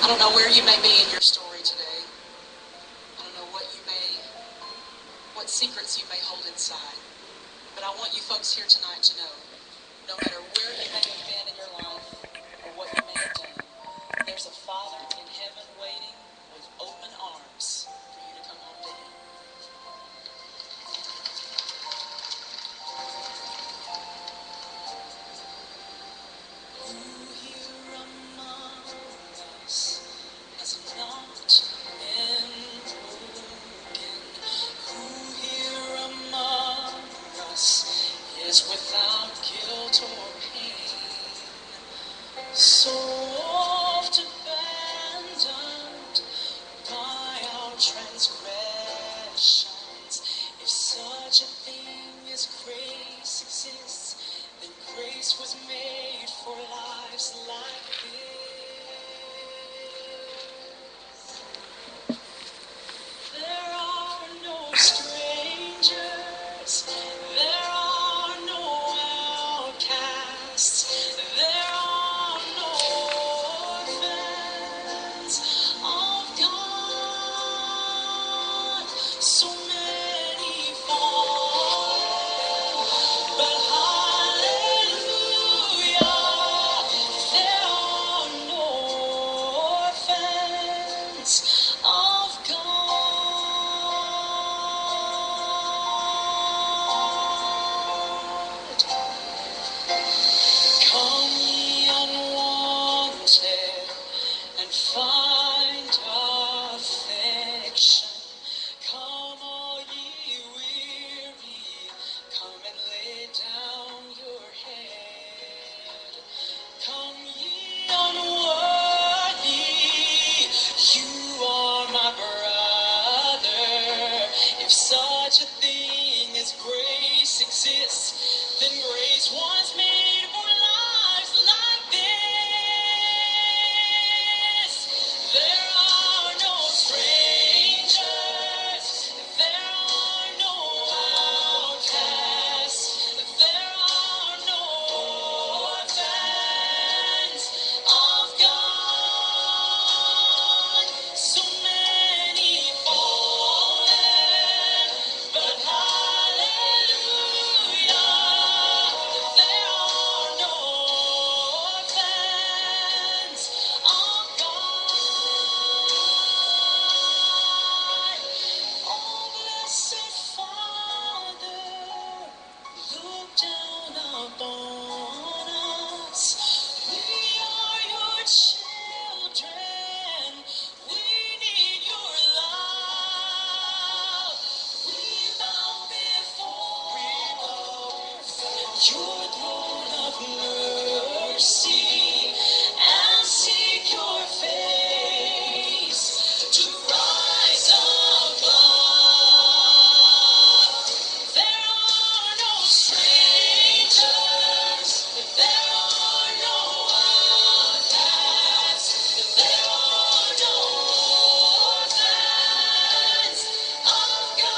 I don't know where you may be in your story today. I don't know what secrets you may hold inside. But I want you folks here tonight to know, no matter where you may have been in your life or what you may have done, there's a Father in heaven waiting with open arms for you to come home to Him. Who here among us has not been broken? Who here among us is without guilt or pain? So oft abandoned by our transgressions. If such a thing as grace exists, then grace was made for lives like this. There are no strangers, there are no outcasts, there are no orphans of God. So many fall, but hallelujah, there are no orphans of God. Come ye unwanted and find affection. Come all ye weary, come and lay down your head. Come ye unworthy, you are my brother. If such a thing as grace exists, then grace was made for lives like this. There are no strangers, there are no outcasts, there are no orphans of God. So many fallen, but hallelujah, there are no orphans of God. Oh, blessed Father, look down upon us. We are your children. We need your love. We bow before your throne of mercy and seek your face to rise above. There are no strangers, there are no outcasts, there are no orphans of God.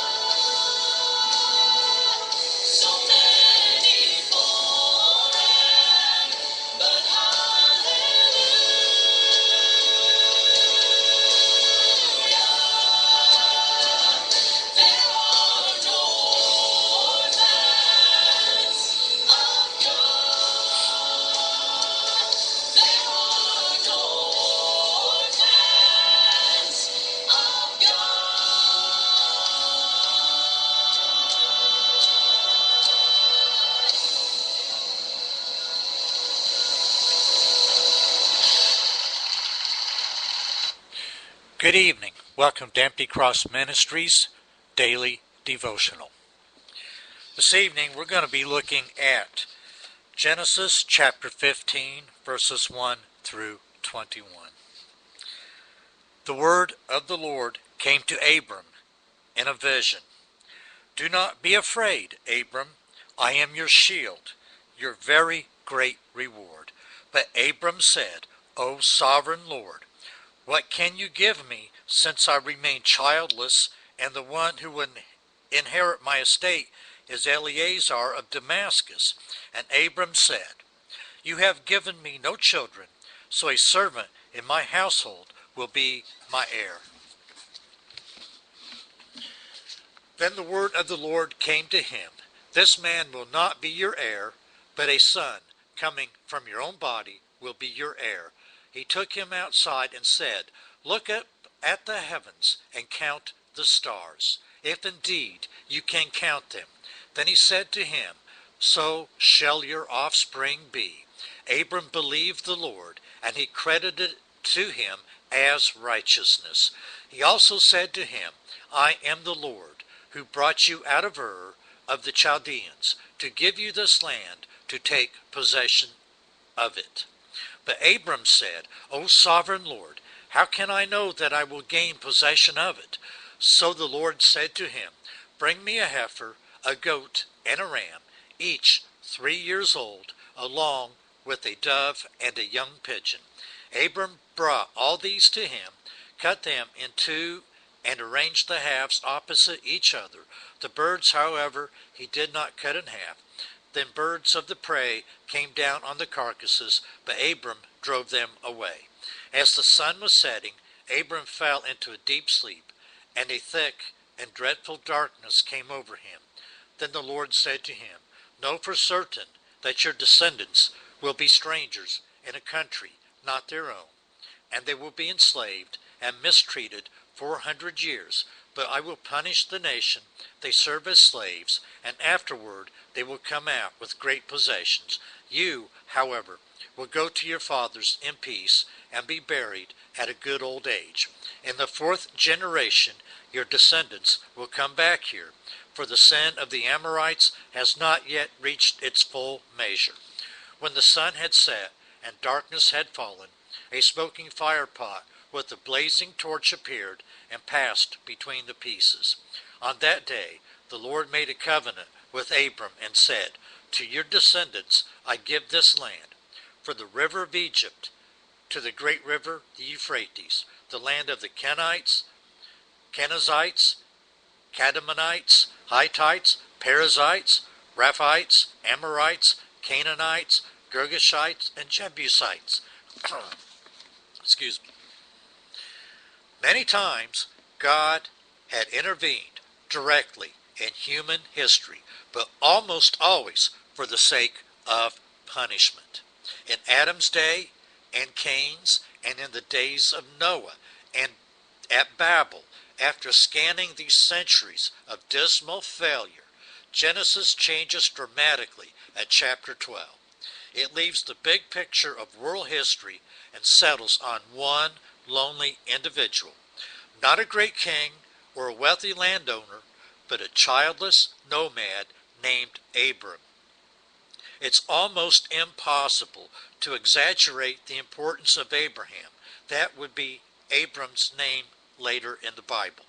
So many fallen, but hallelujah, there are no orphans of God. There are no orphans of Good evening. Welcome to Empty Cross Ministries Daily Devotional. This evening we're going to be looking at Genesis chapter 15, verses 1 through 21. The word of the Lord came to Abram in a vision. Do not be afraid, Abram. I am your shield, your very great reward. But Abram said, O sovereign Lord, what can you give me, since I remain childless, and the one who will inherit my estate is Eleazar of Damascus? And Abram said, You have given me no children, so a servant in my household will be my heir. Then the word of the Lord came to him, This man will not be your heir, but a son coming from your own body will be your heir. He took him outside and said, Look up at the heavens and count the stars, if indeed you can count them. Then he said to him, So shall your offspring be. Abram believed the Lord, and he credited it to him as righteousness. He also said to him, I am the Lord, who brought you out of Ur of the Chaldeans, to give you this land, to take possession of it. But Abram said, O sovereign Lord, how can I know that I will gain possession of it? So the Lord said to him, Bring me a heifer, a goat, and a ram, each 3 years old, along with a dove and a young pigeon. Abram brought all these to him, cut them in two, and arranged the halves opposite each other. The birds, however, he did not cut in half. Then birds of the prey came down on the carcasses, but Abram drove them away. As the sun was setting, Abram fell into a deep sleep, and a thick and dreadful darkness came over him. Then the Lord said to him, Know for certain that your descendants will be strangers in a country not their own, and they will be enslaved and mistreated 400 years. But I will punish the nation they serve as slaves, and afterward they will come out with great possessions. You, however, will go to your fathers in peace and be buried at a good old age. In the 4th generation your descendants will come back here, for the sin of the Amorites has not yet reached its full measure. When the sun had set and darkness had fallen, a smoking firepot with a blazing torch appeared and passed between the pieces. On that day the Lord made a covenant with Abram and said, To your descendants I give this land, from the river of Egypt to the great river, the Euphrates, the land of the Kenites, Kenizzites, Kadmonites, Hittites, Perizzites, Rephaites, Amorites, Canaanites, Girgashites, and Jebusites. Excuse me. Many times God had intervened directly in human history, but almost always for the sake of punishment. In Adam's day, and Cain's, and in the days of Noah, and at Babel, after scanning these centuries of dismal failure, Genesis changes dramatically at chapter 12. It leaves the big picture of world history and settles on one lonely individual. Not a great king or a wealthy landowner, but a childless nomad named Abram. It's almost impossible to exaggerate the importance of Abraham. That would be Abram's name later in the Bible.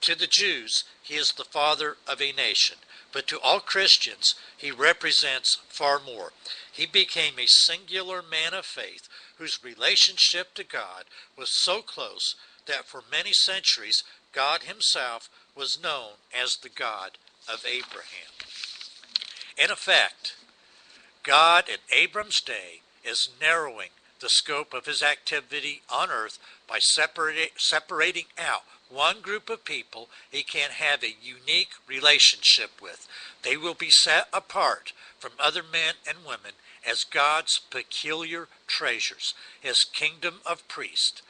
To the Jews, he is the father of a nation, but to all Christians, he represents far more. He became a singular man of faith whose relationship to God was so close that for many centuries God himself was known as the God of Abraham. In effect, God in Abram's day is narrowing the scope of his activity on earth by separating out one group of people he can have a unique relationship with. They will be set apart from other men and women as God's peculiar treasures, his kingdom of priests.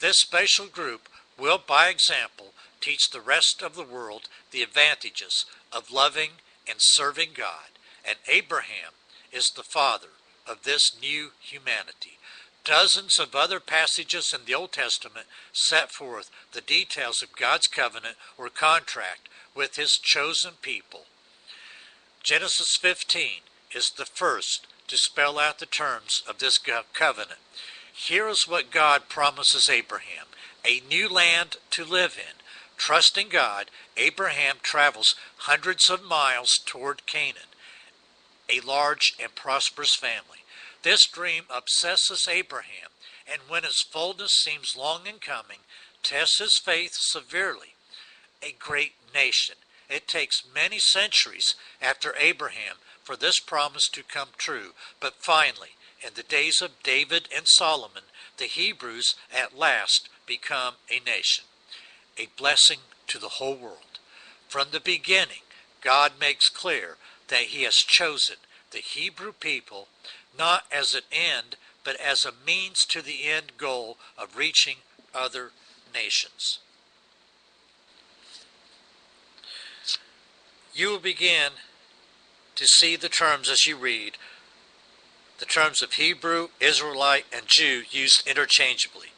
This special group will, by example, teach the rest of the world the advantages of loving and serving God, and Abraham is the father of this new humanity. Dozens of other passages in the Old Testament set forth the details of God's covenant or contract with his chosen people. Genesis 15 is the first to spell out the terms of this covenant. Here is what God promises Abraham: a new land to live in. Trusting God, Abraham travels hundreds of miles toward Canaan, a large and prosperous family. This dream obsesses Abraham, and when its fullness seems long in coming, tests his faith severely. A great nation. It takes many centuries after Abraham for this promise to come true, but finally, in the days of David and Solomon, the Hebrews at last become a nation, a blessing to the whole world. From the beginning, God makes clear that he has chosen the Hebrew people not as an end, but as a means to the end goal of reaching other nations. You will begin to see the terms as you read, the terms of Hebrew, Israelite, and Jew used interchangeably.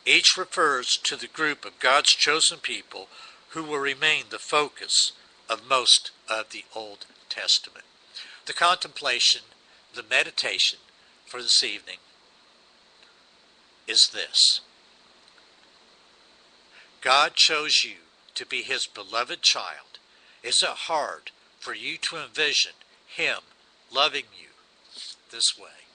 Each refers to the group of God's chosen people who will remain the focus of most of the Old Testament. The contemplation, the meditation for this evening is this. God chose you to be his beloved child. Is it hard for you to envision him loving you this way?